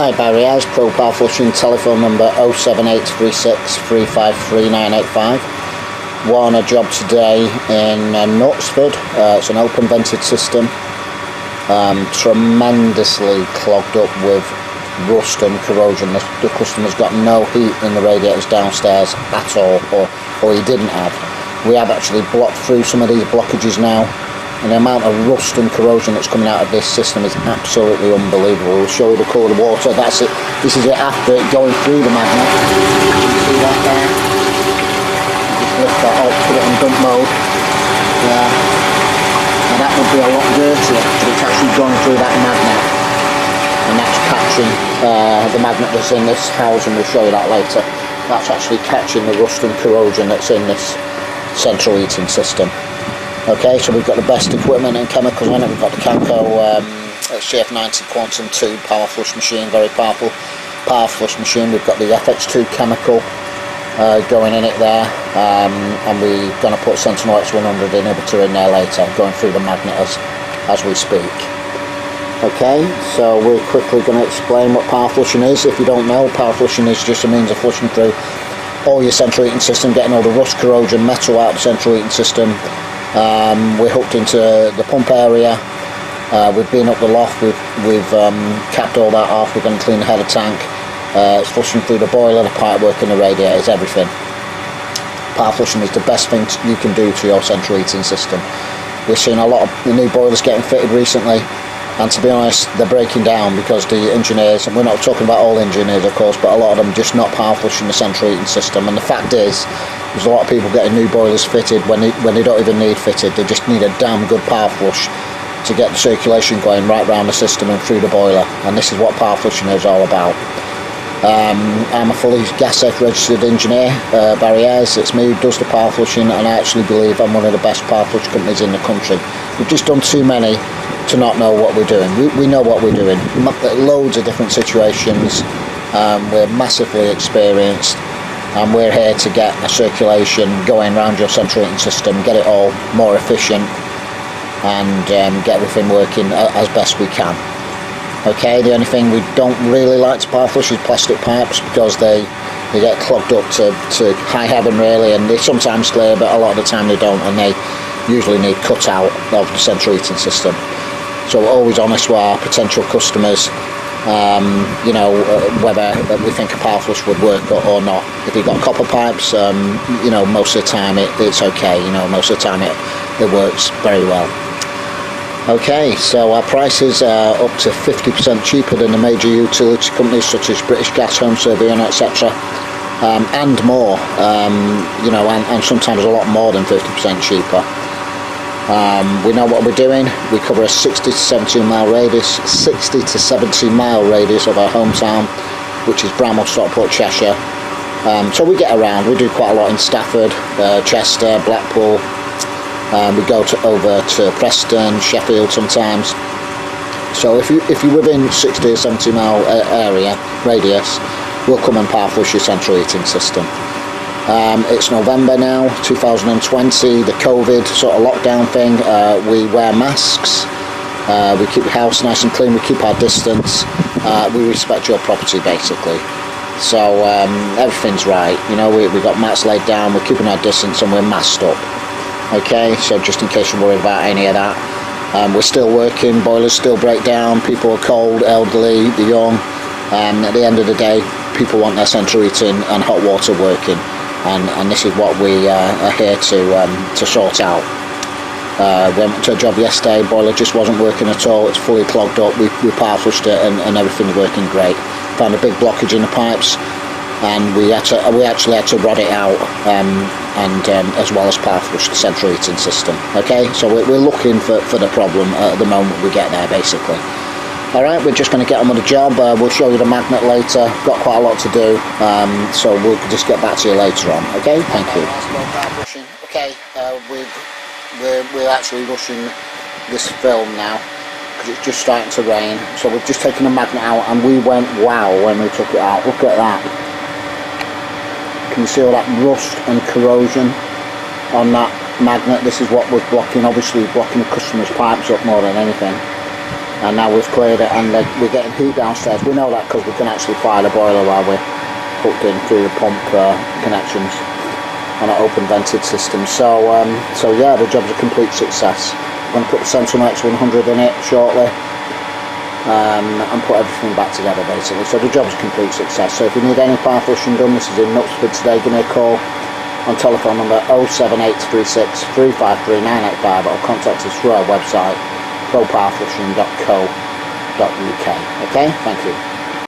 Hi, Barry Ayres, Pro-powerflushing, telephone number 07836 353 985. We're on a job today in Knutsford. It's an open vented system, tremendously clogged up with rust and corrosion. The customer's got no heat in the radiators downstairs at all, or he didn't have. We have actually blocked through some of these blockages now, and the amount of rust and corrosion that's coming out of this system is absolutely unbelievable. We'll show you the cold water. That's it. This is it after it going through the magnet. You can see that there. Just lift that up, put it in dump mode. And that would be a lot dirtier, but it's actually going through that magnet, and that's catching the magnet that's in this housing. We'll show you that later. That's actually catching the rust and corrosion that's in this central heating system. Okay, so we've got the best equipment and chemicals on it. We've got the Camco CF90 Quantum 2 power flush machine, very powerful power flush machine. We've got the FX2 chemical going in it there, and we're going to put Sentinel X100 inhibitor in there later, going through the magnet as we speak. Okay, so we're quickly going to explain what power flushing is. If you don't know, power flushing is just a means of flushing through all your central heating system, getting all the rust, corrosion, metal out of the central heating system. We're hooked into the pump area. We've been up the loft. We've capped all that off. We're going to clean the header tank. It's flushing through the boiler, the pipework, and the radiators, everything. Power flushing is the best thing you can do to your central heating system. We're seeing a lot of the new boilers getting fitted recently, and to be honest, they're breaking down because the engineers, and we're not talking about all engineers of course, but a lot of them just not power flushing the central heating system. And the fact is, there's a lot of people getting new boilers fitted when they don't even need fitted. They just need a damn good power flush to get the circulation going right round the system and through the boiler. And this is what power flushing is all about. I'm a fully gas safe registered engineer, Barry Ayres. It's me who does the power flushing, and I actually believe I'm one of the best power flush companies in the country. We've just done too many to not know what we're doing. We know what we're doing. Loads of different situations. We're massively experienced, and we're here to get a circulation going around your central heating system, get it all more efficient, and get everything working as best we can. Okay, the only thing we don't really like to power flush is plastic pipes, because they get clogged up to high heaven really, and they sometimes clear, but a lot of the time they don't, and they usually need cut out of the central heating system. So we're always honest with our potential customers, whether we think a power flush would work or not. If you've got copper pipes, most of the time it's okay. Most of the time it works very well. Okay, so our prices are up to 50% cheaper than the major utility companies such as British Gas, Home Serbian, etc., and more. And sometimes a lot more than 50% cheaper. We know what we're doing. We cover a 60 to 70 mile radius, of our hometown, which is Bramwell, Stockport, Cheshire. So we get around. We do quite a lot in Stafford, Chester, Blackpool. We go over to Preston, Sheffield sometimes. So if you're within 60 or 70 mile area radius, we'll come and power flush your central heating system. It's November now, 2020, the COVID sort of lockdown thing. We wear masks, we keep the house nice and clean, we keep our distance, we respect your property basically. So everything's right, we've got mats laid down, we're keeping our distance, and we're masked up. Okay, so just in case you're worried about any of that, we're still working, boilers still break down, people are cold, elderly, the young. At the end of the day, people want their central heating and hot water working. And this is what we are here to sort out. Went to a job yesterday, boiler just wasn't working at all, it's fully clogged up, we power flushed it, and everything's working great. Found a big blockage in the pipes, and we actually had to rod it out, and as well as power flush the central heating system. Okay, so we're looking for the problem at the moment we get there basically. Alright, we're just going to get on with the job. We'll show you the magnet later. Got quite a lot to do, so we'll just get back to you later on. Okay, thank you. Okay, we're actually rushing this film now because it's just starting to rain. So we've just taken the magnet out, and we went wow when we took it out. Look at that. Can you see all that rust and corrosion on that magnet? This is what was blocking, obviously blocking the customer's pipes up more than anything. and now we've cleared it, and we're getting heat downstairs. We know that because we can actually fire the boiler while we're hooked in through the pump connections on an open vented system. So yeah, the job's a complete success. I'm going to put the Sentinel X100 in it shortly, and put everything back together basically. So the job's a complete success. So if you need any power flushing done, this is in Knutsford today, give me a call on telephone number 07836 353 985, or contact us through our website pro-powerflushing.co.uk. Okay, thank you.